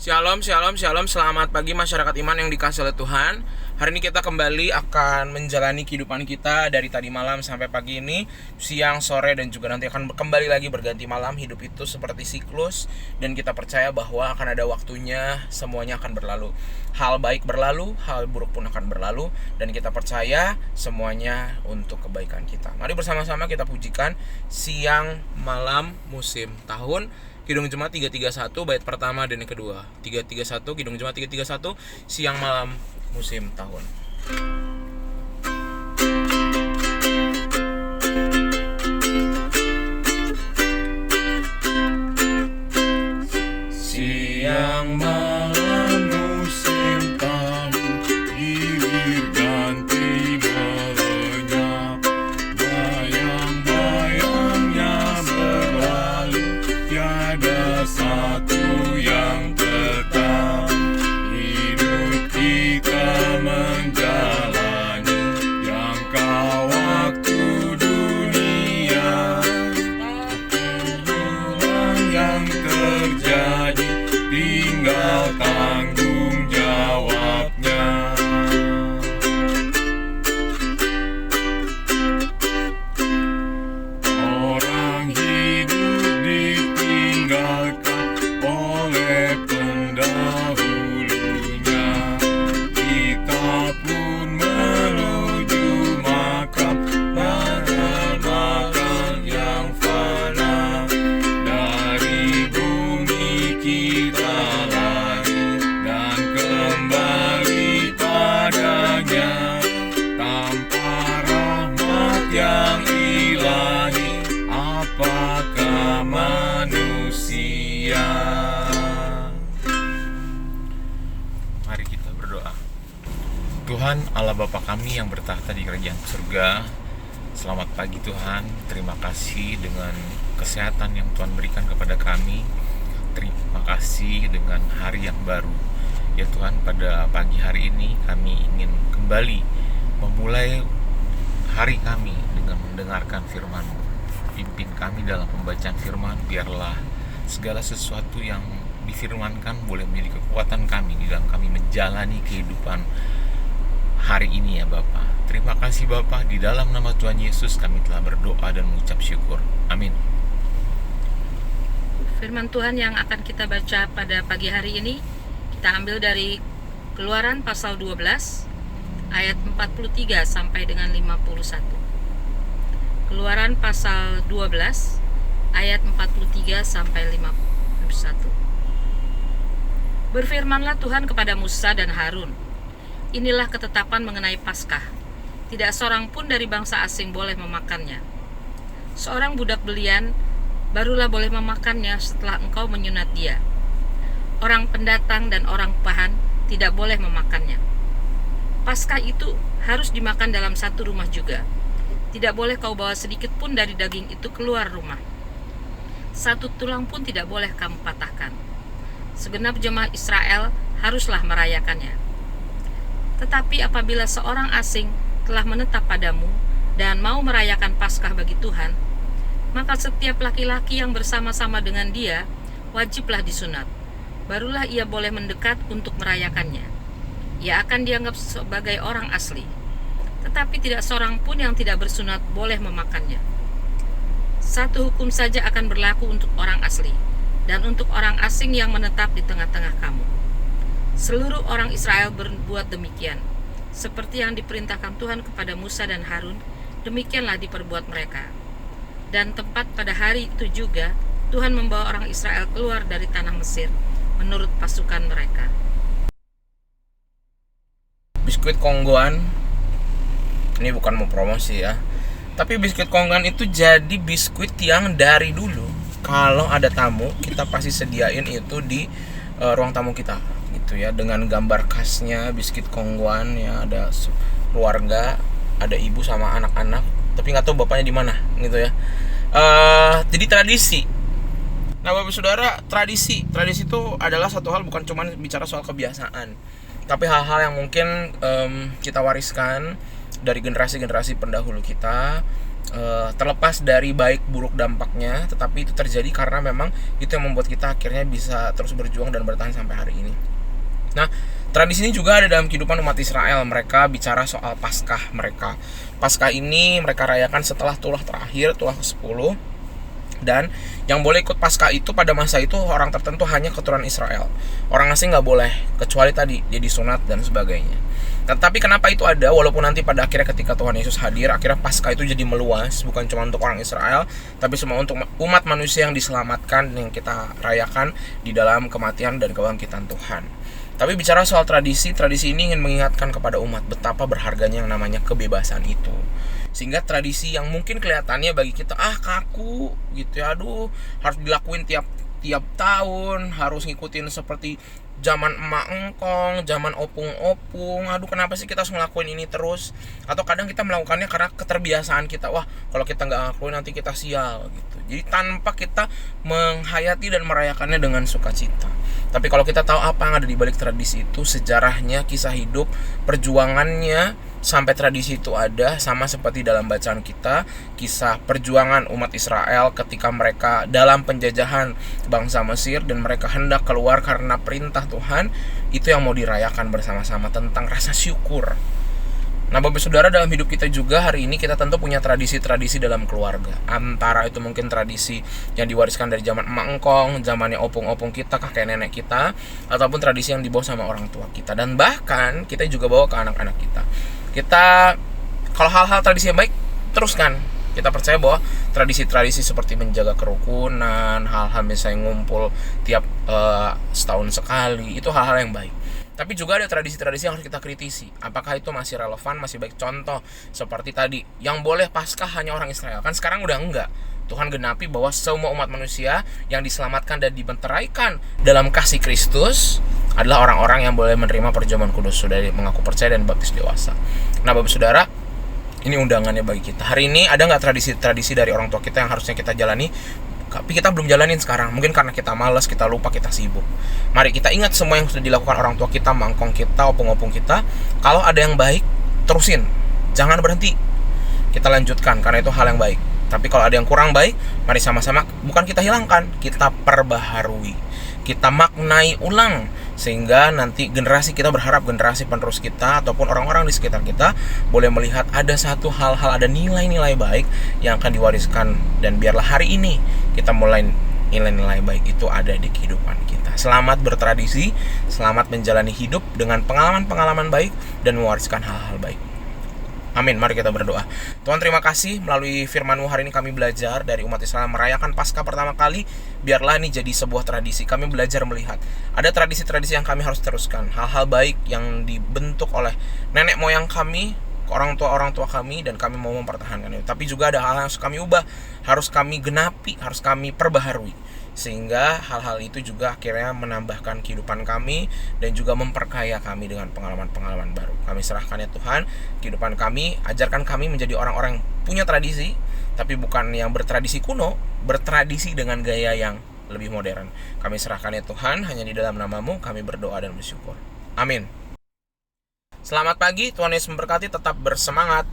Shalom, shalom, shalom. Selamat pagi masyarakat iman yang dikasihi oleh Tuhan. Hari ini kita kembali akan menjalani kehidupan kita dari tadi malam sampai pagi ini, siang, sore, dan juga nanti akan kembali lagi berganti malam. Hidup itu seperti siklus, dan kita percaya bahwa akan ada waktunya, semuanya akan berlalu. Hal baik berlalu, hal buruk pun akan berlalu, dan kita percaya semuanya untuk kebaikan kita. Mari bersama-sama kita pujikan siang, malam, musim, tahun Kidung Jemaat 331 bait pertama dan yang kedua. 331 Kidung Jemaat 331 siang malam musim tahun. Siang malam musim tahun, gilir ganti melenyap, bayang-bayangnya berlalu, tiada satu yang tetap. Hidup kita menjalani jangka waktu dunia, perubahan yang terjadi tinggal tanggung jawabnya. Orang hidup ditinggalkan oleh pendahulunya, kita pun menuju makam makan yang fana. Dari bumi kita lahir dan kembali padanya, tanpa rahmat yang ilahi, apakah manusia? Mari kita berdoa. Tuhan Allah Bapa kami yang bertahta di kerajaan surga, selamat pagi Tuhan. Terima kasih dengan kesehatan yang Tuhan berikan kepada kami. Terima kasih dengan hari yang baru. Ya Tuhan, pada pagi hari ini kami ingin kembali memulai hari kami dengan mendengarkan firman-Mu. Pimpin kami dalam pembacaan firman, biarlah segala sesuatu yang difirmankan boleh menjadi kekuatan kami di dalam kami menjalani kehidupan hari ini ya Bapa. Terima kasih Bapa, di dalam nama Tuhan Yesus kami telah berdoa dan mengucap syukur. Amin. Firman Tuhan yang akan kita baca pada pagi hari ini kita ambil dari Keluaran pasal 12 ayat 43 sampai dengan 51. Keluaran pasal 12 ayat 43 sampai 51. Berfirmanlah Tuhan kepada Musa dan Harun, inilah ketetapan mengenai Paskah. Tidak seorang pun dari bangsa asing boleh memakannya. Seorang budak belian barulah boleh memakannya setelah engkau menyunat dia. Orang pendatang dan orang pahan tidak boleh memakannya. Paskah itu harus dimakan dalam satu rumah juga. Tidak boleh kau bawa sedikit pun dari daging itu keluar rumah. Satu tulang pun tidak boleh kamu patahkan. Segenap jemaah Israel haruslah merayakannya. Tetapi apabila seorang asing telah menetap padamu dan mau merayakan Paskah bagi Tuhan, maka setiap laki-laki yang bersama-sama dengan dia wajiblah disunat. Barulah ia boleh mendekat untuk merayakannya. Ia akan dianggap sebagai orang asli. Tetapi tidak seorang pun yang tidak bersunat boleh memakannya. Satu hukum saja akan berlaku untuk orang asli dan untuk orang asing yang menetap di tengah-tengah kamu. Seluruh orang Israel berbuat demikian. Seperti yang diperintahkan Tuhan kepada Musa dan Harun, demikianlah diperbuat mereka. Dan tepat pada hari itu juga, Tuhan membawa orang Israel keluar dari tanah Mesir menurut pasukan mereka. Biskuit Kongguan, ini bukan mau promosi ya, tapi biskuit Kongguan itu jadi biskuit yang dari dulu kalau ada tamu kita pasti sediain itu di ruang tamu kita gitu ya, dengan gambar khasnya biskuit Kongguan ya, ada keluarga, ada ibu sama anak-anak, tapi nggak tahu bapaknya di mana gitu ya. Jadi tradisi. Nah Bapak Saudara, tradisi itu adalah satu hal, bukan cuma bicara soal kebiasaan, tapi hal-hal yang mungkin kita wariskan dari generasi-generasi pendahulu kita, terlepas dari baik buruk dampaknya, tetapi itu terjadi karena memang itu yang membuat kita akhirnya bisa terus berjuang dan bertahan sampai hari ini. Nah, tradisi ini juga ada dalam kehidupan umat Israel. Mereka bicara soal Paskah mereka. Paskah ini mereka rayakan setelah tulah terakhir, tulah ke-10. Dan yang boleh ikut Paskah itu pada masa itu orang tertentu, hanya keturunan Israel. Orang asing nggak boleh, kecuali tadi dia disunat dan sebagainya. Tetapi kenapa itu ada? Walaupun nanti pada akhirnya ketika Tuhan Yesus hadir, akhirnya Paskah itu jadi meluas, bukan cuma untuk orang Israel, tapi semua untuk umat manusia yang diselamatkan, yang kita rayakan di dalam kematian dan kebangkitan Tuhan. Tapi bicara soal tradisi ini ingin mengingatkan kepada umat betapa berharganya yang namanya kebebasan itu. Sehingga tradisi yang mungkin kelihatannya bagi kita kaku gitu ya, harus dilakuin tiap tahun, harus ngikutin seperti zaman emak engkong, zaman opung-opung. Kenapa sih kita harus ngelakuin ini terus? Atau kadang kita melakukannya karena keterbiasaan kita. Kalau kita nggak ngelakuin nanti kita sial gitu. Jadi tanpa kita menghayati dan merayakannya dengan sukacita. Tapi kalau kita tahu apa yang ada di balik tradisi itu, sejarahnya, kisah hidup, perjuangannya sampai tradisi itu ada, sama seperti dalam bacaan kita, kisah perjuangan umat Israel ketika mereka dalam penjajahan bangsa Mesir dan mereka hendak keluar karena perintah Tuhan, itu yang mau dirayakan bersama-sama tentang rasa syukur. Nah, Bapak Saudara, dalam hidup kita juga hari ini kita tentu punya tradisi-tradisi dalam keluarga. Antara itu mungkin tradisi yang diwariskan dari zaman emak engkong, zamannya opung-opung kita, kakek nenek kita, ataupun tradisi yang dibawa sama orang tua kita. Dan bahkan kita juga bawa ke anak-anak kita. Kita, kalau hal-hal tradisi yang baik, teruskan. Kita percaya bahwa tradisi-tradisi seperti menjaga kerukunan, hal-hal misalnya ngumpul tiap setahun sekali, itu hal-hal yang baik. Tapi juga ada tradisi-tradisi yang harus kita kritisi. Apakah itu masih relevan, masih baik? Contoh seperti tadi, yang boleh Paskah hanya orang Israel. Kan sekarang udah enggak. Tuhan genapi bahwa semua umat manusia yang diselamatkan dan dibenteraikan dalam kasih Kristus adalah orang-orang yang boleh menerima perjamuan kudus, sudah mengaku percaya dan baptis dewasa. Nah, Bapak Saudara, ini undangannya bagi kita. Hari ini ada nggak tradisi-tradisi dari orang tua kita yang harusnya kita jalani, tapi kita belum jalanin sekarang? Mungkin karena kita malas, kita lupa, kita sibuk. Mari kita ingat semua yang sudah dilakukan orang tua kita, mangkong kita, opung-opung kita. Kalau ada yang baik, terusin, jangan berhenti. Kita lanjutkan, karena itu hal yang baik. Tapi kalau ada yang kurang baik, mari sama-sama, bukan kita hilangkan, kita perbaharui, kita maknai ulang, sehingga nanti generasi kita, berharap generasi penerus kita ataupun orang-orang di sekitar kita boleh melihat ada satu hal-hal, ada nilai-nilai baik yang akan diwariskan. Dan biarlah hari ini kita mulai nilai-nilai baik itu ada di kehidupan kita. Selamat bertradisi, selamat menjalani hidup dengan pengalaman-pengalaman baik dan mewariskan hal-hal baik. Amin. Mari kita berdoa. Tuhan, terima kasih melalui firman-Mu hari ini kami belajar dari umat Israel merayakan Paskah pertama kali. Biarlah ini jadi sebuah tradisi. Kami belajar melihat ada tradisi-tradisi yang kami harus teruskan, hal-hal baik yang dibentuk oleh nenek moyang kami, orang tua kami, dan kami mau mempertahankan itu. Tapi juga ada hal yang harus kami ubah, harus kami genapi, harus kami perbaharui, sehingga hal-hal itu juga akhirnya menambahkan kehidupan kami dan juga memperkaya kami dengan pengalaman-pengalaman baru. Kami serahkan ya Tuhan kehidupan kami, ajarkan kami menjadi orang-orang yang punya tradisi, tapi bukan yang bertradisi kuno, bertradisi dengan gaya yang lebih modern. Kami serahkan ya Tuhan, hanya di dalam nama-Mu kami berdoa dan bersyukur. Amin. Selamat pagi, Tuhan Yesus memberkati, tetap bersemangat.